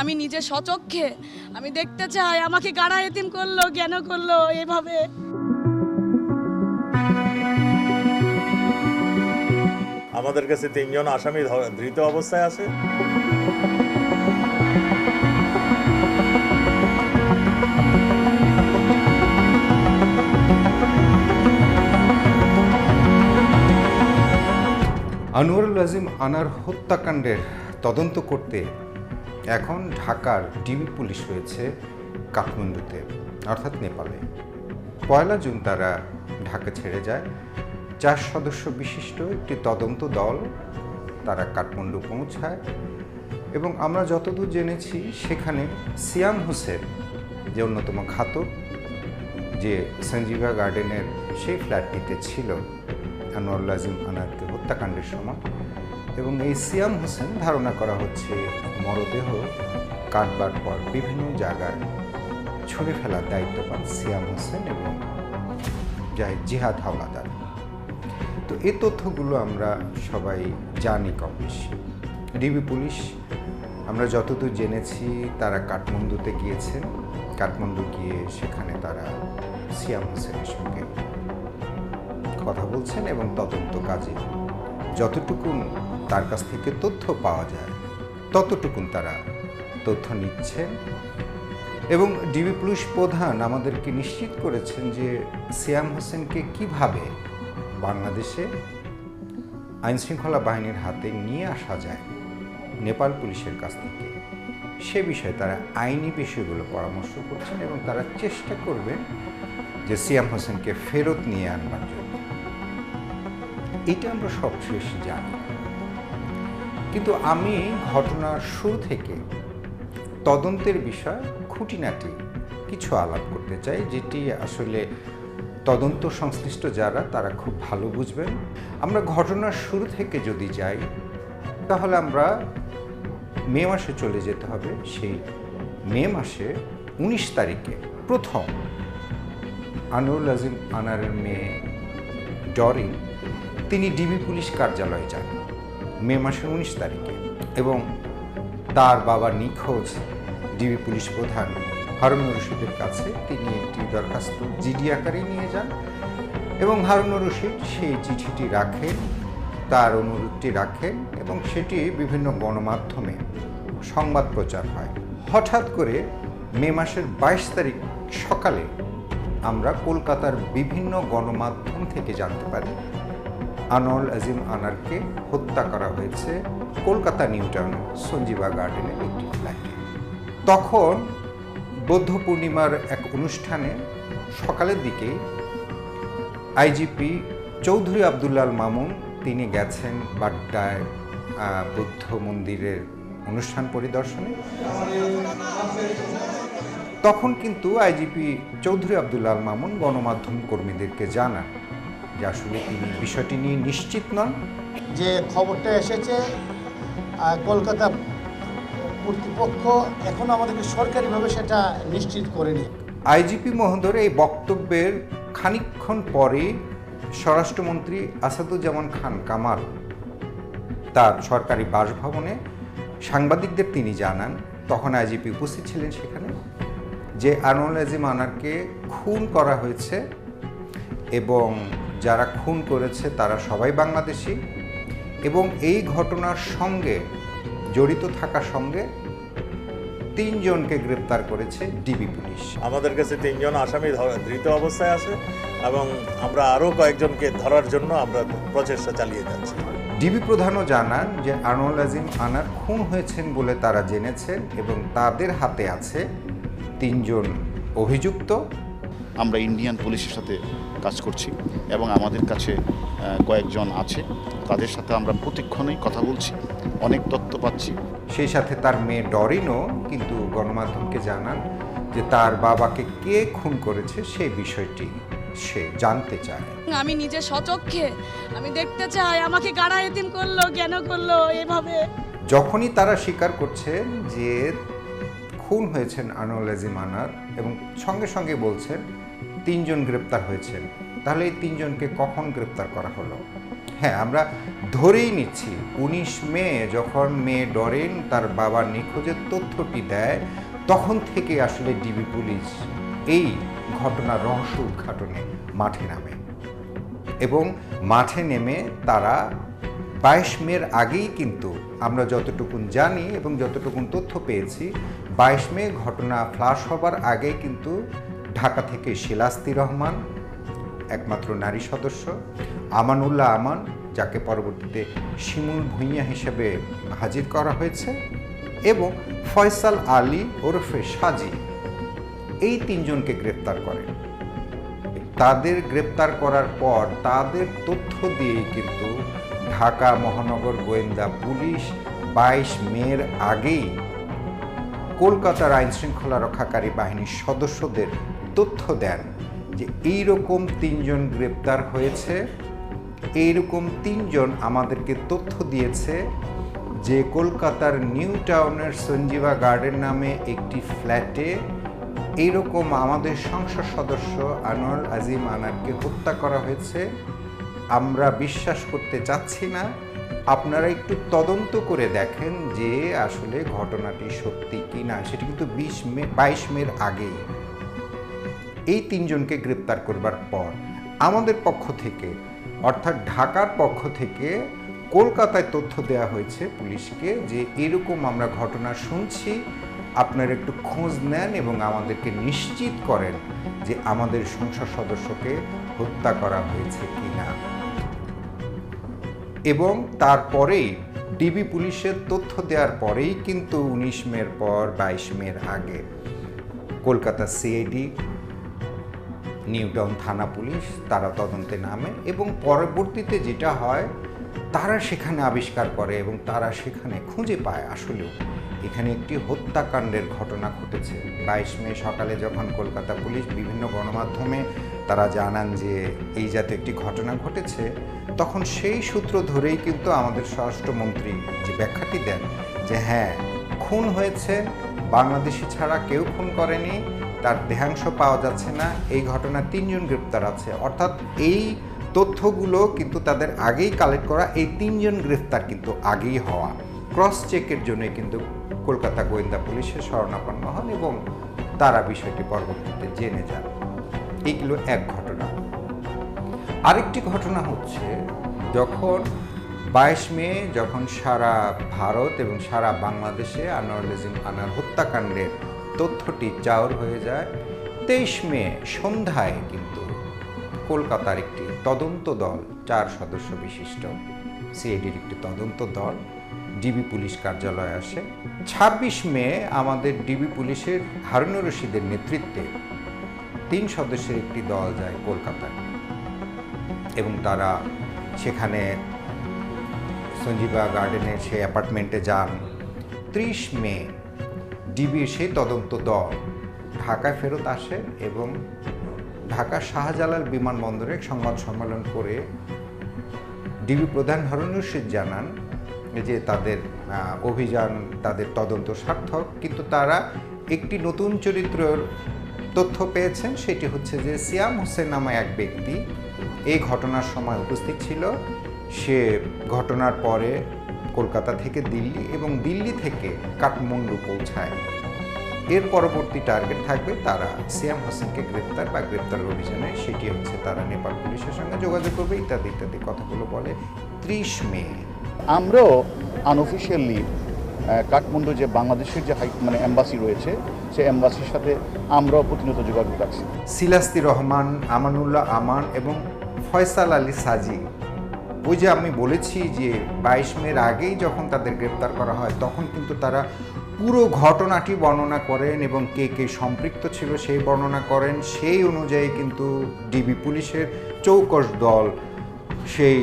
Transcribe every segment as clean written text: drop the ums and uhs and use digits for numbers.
আমি নিজে স্বচক্ষে আমি দেখতে চাই আমাকে গাড়া এতিম করলো, কেন করলো এভাবে। আমাদের কাছে 3 জন আসামি ধৃত অবস্থায় আছে। আনোয়ারুল আজিম আনার হত্যাকাণ্ডের তদন্ত করতে এখন ঢাকার ডিবি পুলিশ রয়েছে কাঠমান্ডুতে, অর্থাৎ নেপালে। 1 জুন তারা ঢাকা ছেড়ে যায়। 4 সদস্য বিশিষ্ট একটি তদন্ত দল তারা কাঠমান্ডু পৌঁছায় এবং আমরা যতদূর জেনেছি সেখানে সিয়াম হোসেন, যে অন্যতম ঘাতক, যে সঞ্জীবা গার্ডেনের সেই ফ্ল্যাটটিতে ছিল আনোয়ারুল আজিম আনারকে হত্যাকাণ্ডের সময়, এবং এই সিয়াম হোসেন ধারণা করা হচ্ছে মরদেহ কাটবার পর বিভিন্ন জায়গায় ছুঁড়ে ফেলার দায়িত্ব পান সিয়াম হোসেন এবং জিহাদ হাওলাদার। তো এই তথ্যগুলো আমরা সবাই জানি কম বেশি। ডিবি পুলিশ আমরা যতদূর জেনেছি তারা কাঠমান্ডুতে গিয়েছেন। কাঠমান্ডু গিয়ে সেখানে তারা সিয়াম হোসেনের সঙ্গে কথা বলছেন এবং তদন্ত কাজে যতটুকুন তার কাছ থেকে তথ্য পাওয়া যায় ততটুকুন তারা তথ্য নিচ্ছেন। এবং ডিবি পুলিশ প্রধান আমাদেরকে নিশ্চিত করেছেন যে সিয়াম হোসেনকে কিভাবে বাংলাদেশে আইনশৃঙ্খলা বাহিনীর হাতে নিয়ে আসা যায় নেপাল পুলিশের কাছ থেকে, সে বিষয়ে তারা আইনি বিষয়গুলো পরামর্শ করছেন এবং তারা চেষ্টা করবেন যে সিয়াম হোসেনকে ফেরত নিয়ে আনবার জন্য। এটা আমরা সবশেষ জানি, কিন্তু আমি ঘটনার শুরু থেকে তদন্তের বিষয় খুঁটিনাটি কিছু আলাপ করতে চাই, যেটি আসলে তদন্ত সংশ্লিষ্ট যারা তারা খুব ভালো বুঝবেন। আমরা ঘটনার শুরু থেকে যদি যাই তাহলে আমরা মে মাসে চলে যেতে হবে। সেই মে মাসে 19 তারিখে প্রথম আনোয়ারুল আজিম আনারের মেয়ে ডরিন তিনি ডিবি পুলিশ কার্যালয়ে যান মে মাসের 19 তারিখে, এবং তার বাবা নিখোঁজ ডিবি পুলিশ প্রধান হারুনুর রশিদের কাছে তিনি একটি দরখাস্ত জিডি আকারে নিয়ে যান এবং হারুনুর রশিদ সেই চিঠিটি রাখেন, তার অনুরোধটি রাখেন এবং সেটি বিভিন্ন গণমাধ্যমে সংবাদ প্রচার হয়। হঠাৎ করে মে মাসের 22 তারিখ সকালে আমরা কলকাতার বিভিন্ন গণমাধ্যম থেকে জানতে পারি আনোয়ারুল আজিম আনারকে হত্যা করা হয়েছে কলকাতা নিউ টাউন সঞ্জীবা গার্ডেনের একটি ফ্ল্যাটে। তখন বৌদ্ধ পূর্ণিমার এক অনুষ্ঠানে সকালের দিকেই আইজিপি চৌধুরী আবদুল্লাল মামুন তিনি গেছেন বাড্ডায় বুদ্ধ মন্দিরের অনুষ্ঠান পরিদর্শনে। তখন কিন্তু আইজিপি চৌধুরী আবদুল্লাল মামুন গণমাধ্যম কর্মীদেরকে জানান যে আসলে তিনি বিষয়টি নিয়ে নিশ্চিত নন। যে খবরটা এসেছে কলকাতা কর্তৃপক্ষ এখনো আমাদেরকে সরকারিভাবে সেটা নিশ্চিত করেনি। আইজিপি মহোদয়ের এই বক্তব্যের খানিকক্ষণ পরে স্বরাষ্ট্রমন্ত্রী আসাদুজ্জামান খান কামাল তার সরকারি বাসভবনে সাংবাদিকদের তিনি জানান, তখন আইজিপি উপস্থিত ছিলেন সেখানে, যে আনোয়ারুল আজিম আনারকে খুন করা হয়েছে এবং যারা খুন করেছে তারা সবাই বাংলাদেশি এবং এই ঘটনার সঙ্গে জড়িত থাকার সঙ্গে 3 জনকে গ্রেপ্তার করেছে ডিবি পুলিশ। আমাদের কাছে 3 জন আসামি ধৃত অবস্থায় আছে এবং আমরা আরও কয়েকজনকে ধরার জন্য আমরা প্রচেষ্টা চালিয়ে যাচ্ছি। ডিবি প্রধানও জানান যে আনোয়ারুল আজিম আনার খুন হয়েছেন বলে তারা জেনেছেন এবং তাদের হাতে আছে 3 জন অভিযুক্ত। আমরা ইন্ডিয়ান পুলিশের সাথে কাজ করছি এবং আমাদের কাছে কয়েকজন আছে, তাদের সাথে আমরা প্রতিক্ষণেই কথা বলছি, অনেক তথ্য পাচ্ছি। সেই সাথে তার মেয়ে ডরিনও কিন্তু গণমাধ্যমকে জানান যে তার বাবাকে কে খুন করেছে সেই বিষয়টি সে জানতে চায়। আমি নিজে স্বচক্ষে আমি দেখতে চাই আমাকে গাড়া এতিম করলো, কেন করলো এভাবে। যখনই তারা স্বীকার করছেন যে খুন হয়েছেন আনোয়ারুল আজিম আনার এবং সঙ্গে সঙ্গে বলছেন 3 জন গ্রেপ্তার হয়েছেন, তাহলে এই 3 জনকে কখন গ্রেপ্তার করা হলো? হ্যাঁ, আমরা ধরেই নিচ্ছি ১৯ মে যখন মেয়ে ডরেন তার বাবার নিখোঁজের তথ্যটি দেয়, তখন থেকে আসলে ডিবি পুলিশ এই ঘটনার রহস্য উদ্ঘাটনে মাঠে নামে এবং মাঠে নেমে তারা ২২ মের আগেই কিন্তু আমরা যতটুকুন জানি এবং যতটুকুন তথ্য পেয়েছি, ২২ মে ঘটনা ফ্লাশ হবার আগে কিন্তু ঢাকা থেকে শিলাস্তি রহমান, একমাত্র নারী সদস্য, আমানুল্লাহ আমান, যাকে পরবর্তীতে শিমুল ভূঁইয়া হিসেবে হাজির করা হয়েছে, এবং ফয়সাল আলী ওরফে সাজি, এই তিনজনকে গ্রেপ্তার করে। তাদের গ্রেপ্তার করার পর তাদের তথ্য দিয়ে কিন্তু ঢাকা মহানগর গোয়েন্দা পুলিশ ২২ মের আগেই কলকাতার আইনশৃঙ্খলা রক্ষাকারী বাহিনীর সদস্যদের তথ্য দেন যে এইরকম তিনজন গ্রেপ্তার হয়েছে, এইরকম তিনজন আমাদেরকে তথ্য দিয়েছে যে কলকাতার নিউ টাউনের সঞ্জীবা গার্ডেন নামে একটি ফ্ল্যাটে এইরকম আমাদের সংসদ সদস্য আনোয়ার আজিম আনারকে হত্যা করা হয়েছে। আমরা বিশ্বাস করতে চাচ্ছি না, আপনারা একটু তদন্ত করে দেখেন যে আসলে ঘটনাটি সত্যি কি না। সেটি কিন্তু ২২ মের আগেই। এই তিনজনকে গ্রেপ্তার করবার পর আমাদের পক্ষ থেকে, অর্থাৎ ঢাকার পক্ষ থেকে কলকাতায় তথ্য দেওয়া হয়েছে পুলিশকে যে এরকম আমরা ঘটনা শুনছি, আপনারা একটু খোঁজ নেন এবং আমাদেরকে নিশ্চিত করেন যে আমাদের সংসদ সদস্যকে হত্যা করা হয়েছে কি না। এবং তারপরেই ডিবি পুলিশের তথ্য দেওয়ার পরেই কিন্তু ১৯ মের পর ২২ মের আগে কলকাতা সিআইডি, নিউ টাউন থানা পুলিশ তারা তদন্তে নামে এবং পরবর্তীতে যেটা হয় তারা সেখানে আবিষ্কার করে এবং তারা সেখানে খুঁজে পায় আসলেও এখানে একটি হত্যাকাণ্ডের ঘটনা ঘটেছে। ২২ মে সকালে যখন কলকাতা পুলিশ বিভিন্ন গণমাধ্যমে তারা জানান যে এই জাতীয় একটি ঘটনা ঘটেছে, তখন সেই সূত্র ধরেই কিন্তু আমাদের স্বরাষ্ট্রমন্ত্রী যে ব্যাখ্যাটি দেন যে হ্যাঁ, খুন হয়েছে, বাংলাদেশি ছাড়া কেউ খুন করেনি, তার দেহাংশ পাওয়া যাচ্ছে না, এই ঘটনায় ৩ জন গ্রেপ্তার আছে। অর্থাৎ এই তথ্যগুলো কিন্তু তাদের আগেই কালেক্ট করা, এই ৩ জন গ্রেফতার কিন্তু আগেই হওয়া। ক্রস চেকের জন্য কিন্তু কলকাতা গোয়েন্দা পুলিশের শরণাপন্ন হন এবং তারা বিষয়টি পরবর্তীতে জেনে যান। এইগুলো এক ঘটনা। আরেকটি ঘটনা হচ্ছে যখন ২২ মে যখন সারা ভারত এবং সারা বাংলাদেশে আনোয়ার আজিম আনার হত্যাকাণ্ডের তথ্যটি চাউর হয়ে যায়, ২৩ মে সন্ধ্যায় কিন্তু কলকাতার একটি তদন্ত দল, ৪ সদস্য বিশিষ্ট সিআইডির একটি তদন্ত দল ডিবি পুলিশ কার্যালয়ে আসে। ২৬ মে আমাদের ডিবি পুলিশের হারুনুর রশিদের নেতৃত্বে ৩ সদস্যের একটি দল যায় কলকাতায় এবং তারা সেখানে সঞ্জীবা গার্ডেনের সেই অ্যাপার্টমেন্টে যান। ৩০ মে ডিবির সেই তদন্ত দল ঢাকায় ফেরত আসেন এবং ঢাকা শাহজালাল বিমানবন্দরে সংবাদ সম্মেলন করে ডিবি প্রধান হারুনুর রশিদ জানান যে তাদের অভিযান, তাদের তদন্ত সার্থক, কিন্তু তারা একটি নতুন চরিত্রের তথ্য পেয়েছেন। সেটি হচ্ছে যে সিয়াম হোসেন নামে এক ব্যক্তি এই ঘটনার সময় উপস্থিত ছিল। সে ঘটনার পরে কলকাতা থেকে দিল্লি এবং দিল্লি থেকে কাঠমান্ডু পৌঁছায়। এর পরবর্তী টার্গেট থাকবে তারা সিয়াম হোসেনকে গ্রেপ্তার বা গ্রেপ্তার অভিযানে, সেটি হচ্ছে তারা নেপাল পুলিশের সঙ্গে যোগাযোগ করবে ইত্যাদি ইত্যাদি কথাগুলো বলে। ৩০ মে আমরাও আনঅফিসিয়ালি কাঠমান্ডু যে বাংলাদেশের যে এম্বাসি রয়েছে, সেই এম্বাসির সাথে আমরাও প্রতিনিয়ত যোগাযোগ রাখছি। শিলাস্তি রহমান, আমানুল্লাহ আমান এবং ফয়সাল আলী সাজি, ওই যে আমি বলেছি যে ২২ মের আগেই যখন তাদের গ্রেপ্তার করা হয় তখন কিন্তু তারা পুরো ঘটনাটি বর্ণনা করেন এবং কে কে সম্পৃক্ত ছিল সেই বর্ণনা করেন। সেই অনুযায়ী কিন্তু ডিবি পুলিশের চৌকস দল সেই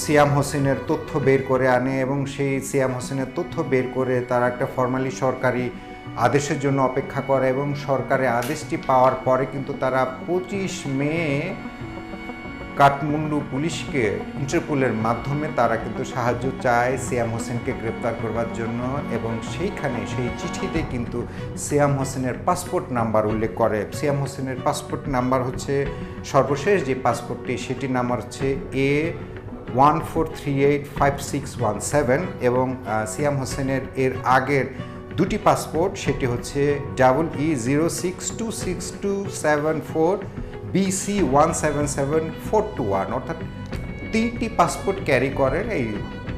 সিয়াম হোসেনের তথ্য বের করে আনে এবং সেই সিয়াম হোসেনের তথ্য বের করে তারা একটা ফর্মালি সরকারি আদেশের জন্য অপেক্ষা করে এবং সরকারি আদেশটি পাওয়ার পরে কিন্তু তারা ২৫ মে কাঠমান্ডু পুলিশকে ইন্টারপোলের মাধ্যমে তারা কিন্তু সাহায্য চায় সিয়াম হোসেনকে গ্রেপ্তার করবার জন্য এবং সেইখানে সেই চিঠিতে কিন্তু সিয়াম হোসেনের পাসপোর্ট নাম্বার উল্লেখ করে। সিয়াম হোসেনের পাসপোর্ট নাম্বার হচ্ছে সর্বশেষ যে পাসপোর্টটি, সেটির নাম্বার হচ্ছে 14385617 এবং সিয়াম হোসেনের এর আগের দুটি পাসপোর্ট, সেটি হচ্ছে EE06262774 BC177421, অর্থাৎ 3টি পাসপোর্ট ক্যারি করেন এই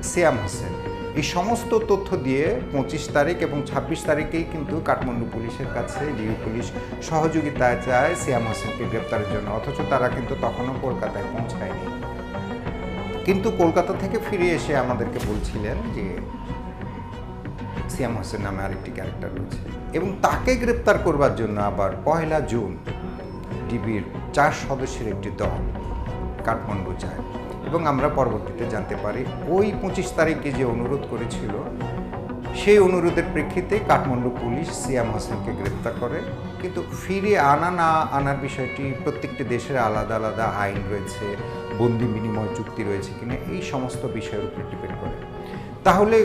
সিয়াম হোসেন। এই সমস্ত তথ্য দিয়ে 25 তারিখ এবং 26 তারিখেই কিন্তু কাঠমান্ডু পুলিশের কাছে ডিবি পুলিশ সহযোগিতা চায় সিয়াম হোসেনকে গ্রেপ্তারের জন্য, অথচ তারা কিন্তু তখনও কলকাতায় পৌঁছায়নি। কিন্তু কলকাতা থেকে ফিরে এসে আমাদেরকে বলছিলেন যে সিয়াম হোসেন নামে আরেকটি ক্যারেক্টার রয়েছে এবং তাকে গ্রেপ্তার করবার জন্য আবার 1 জুন ডিবির 4 সদস্যের একটি দল কাঠমান্ডু যায় এবং আমরা পরবর্তীতে জানতে পারি ওই 25 তারিখে যে অনুরোধ করেছিল সেই অনুরোধের প্রেক্ষিতে কাঠমান্ডু পুলিশ সিয়াম হোসেনকে গ্রেপ্তার করে। কিন্তু ফিরে আনা না আনার বিষয়টি প্রত্যেকটি দেশের আলাদা আলাদা আইন রয়েছে, বন্দি বিনিময় চুক্তি রয়েছে কিনা, এই সমস্ত বিষয়ের উপর ডিপেন্ড করে। তাহলে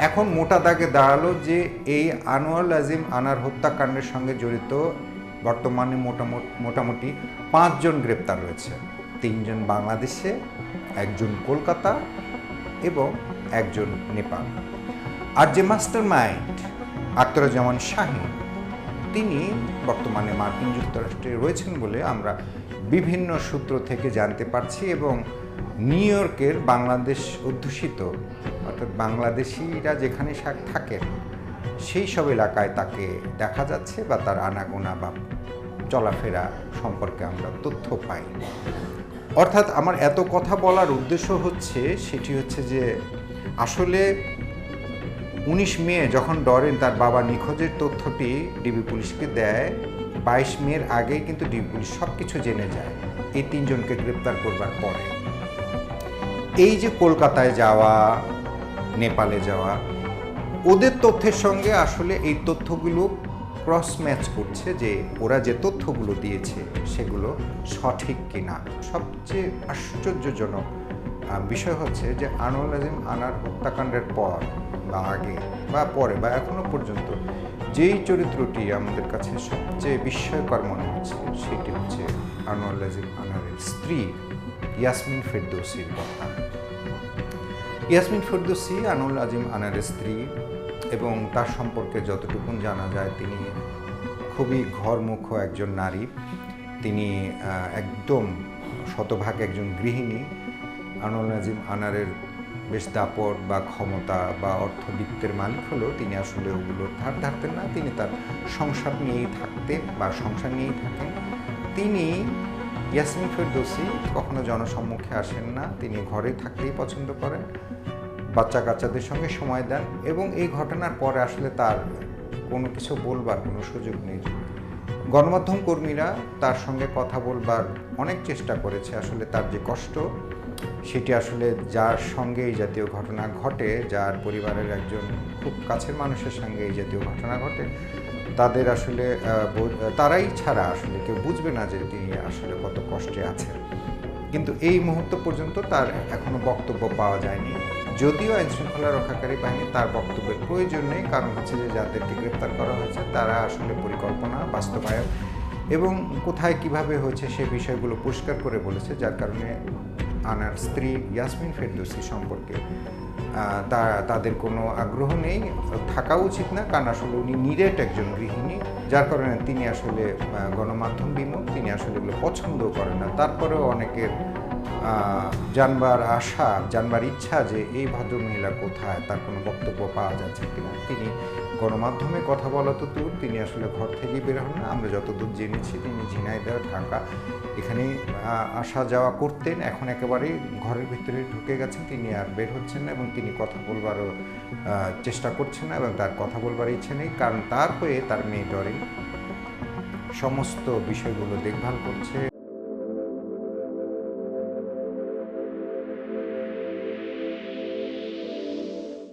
এখন মোটা দাগে দাঁড়ালো যে এই আনোয়ার আজিম আনার হত্যাকাণ্ডের সঙ্গে জড়িত বর্তমানে মোটামুটি 5 জন গ্রেপ্তার রয়েছে। 3 জন বাংলাদেশে, 1 জন কলকাতা এবং 1 জন নেপাল। আর যে মাস্টার মাইন্ড আখতারুজ্জামান শাহীন, তিনি বর্তমানে মার্কিন যুক্তরাষ্ট্রে রয়েছেন বলে আমরা বিভিন্ন সূত্র থেকে জানতে পারছি এবং নিউ ইয়র্কের বাংলাদেশ অধ্যুষিত অর্থাৎ বাংলাদেশিরা যেখানে থাকেন সেই সব এলাকায় তাকে দেখা যাচ্ছে বা তার আনাগোনা বা চলাফেরা সম্পর্কে আমরা তথ্য পাই। অর্থাৎ আমার এত কথা বলার উদ্দেশ্য হচ্ছে সেটি হচ্ছে যে আসলে 19 মে যখন ডরেন তার বাবা নিখোঁজের তথ্যটি ডিবি পুলিশকে দেয়, 22 মের আগেই কিন্তু ডিবি পুলিশ সব কিছু জেনে যায় এই 3 জনকে গ্রেপ্তার করবার পরে। এই যে কলকাতায় যাওয়া, নেপালে যাওয়া, ওদের তথ্যের সঙ্গে আসলে এই তথ্যগুলো ক্রস ম্যাচ করছে যে ওরা যে তথ্যগুলো দিয়েছে সেগুলো সঠিক কিনা। সবচেয়ে আশ্চর্যজনক বিষয় হচ্ছে যে আনোয়ার আজিম আনার হত্যাকাণ্ডের পর বা আগে বা পরে বা এখনো পর্যন্ত যেই চরিত্রটি আমাদের কাছে সবচেয়ে বিস্ময়কর মনে হচ্ছে সেটি হচ্ছে আনোয়ার আজিম আনারের স্ত্রী ইয়াসমিন ফেরদৌসির কথা। ইয়াসমিন ফেরদৌসি আনোয়ার আজিম আনারের স্ত্রী এবং তার সম্পর্কে যতটুকু জানা যায় তিনি খুবই ঘরমুখ একজন নারী। তিনি একদম শতভাগ একজন গৃহিণী। আনোয়ার আজিম আনারের বেশ দাপট বা ক্ষমতা বা অর্থবিত্তের মালিক হলেও তিনি আসলে ওগুলোর ধার ধারতেন না। তিনি তার সংসার নিয়েই থাকতেন বা সংসার নিয়েই থাকেন। তিনি ইয়াসমিন ফেরদৌসি কখনো জনসম্মুখে আসেন না, তিনি ঘরে থাকতেই পছন্দ করেন, বাচ্চা কাচ্চাদের সঙ্গে সময় দেন এবং এই ঘটনার পরে আসলে তার কোনো কিছু বলবার কোনো সুযোগ নেই। গণমাধ্যম কর্মীরা তার সঙ্গে কথা বলবার অনেক চেষ্টা করেছে। আসলে তার যে কষ্ট সেটি আসলে যার সঙ্গে এই জাতীয় ঘটনা ঘটে, যার পরিবারের একজন খুব কাছের মানুষের সঙ্গে এই জাতীয় ঘটনা ঘটে, তাদের আসলে তারাই ছাড়া আসলে কেউ বুঝবে না যে তিনি আসলে কত কষ্টে আছেন। কিন্তু এই মুহূর্ত পর্যন্ত তার এখনো বক্তব্য পাওয়া যায়নি। যদিও আইনশৃঙ্খলা রক্ষাকারী বাহিনী তার বক্তব্যের প্রয়োজন নেই, কারণ হচ্ছে যে যাদেরকে গ্রেপ্তার করা হয়েছে তারা আসলে পরিকল্পনা বাস্তবায়ন এবং কোথায় কিভাবে হয়েছে সে বিষয়গুলো পরিষ্কার করে বলেছে, যার কারণে আনার স্ত্রী ইয়াসমিন ফেরদৌসি সম্পর্কে তাদের কোনো আগ্রহ নেই, থাকা উচিত না, কারণ আসলে উনি নিরেট একজন গৃহিণী, যার কারণে তিনি আসলে গণমাধ্যম বিমুখ, তিনি আসলে এগুলো পছন্দও করেন না। তারপরেও অনেকের জানবার আশা, জানবার ইচ্ছা যে এই ভদ্রমহিলা কোথায়, তার কোনো বক্তব্য পাওয়া যাচ্ছে কিনা। তিনি গণমাধ্যমে কথা বলা তো দূর, তিনি আসলে ঘর থেকেই বের হন না। আমরা যতদূর জেনেছি তিনি ঝিনাইদহ, ঢাকা এখানে আসা যাওয়া করতেন, এখন একেবারেই ঘরের ভিতরে ঢুকে গেছেন, তিনি আর বের হচ্ছেন না এবং তিনি কথা বলবারও চেষ্টা করছেন না এবং তার কথা বলবার ইচ্ছে নেই, কারণ তার হয়ে তার মেয়ে ডরিন সমস্ত বিষয়গুলো দেখভাল করছে।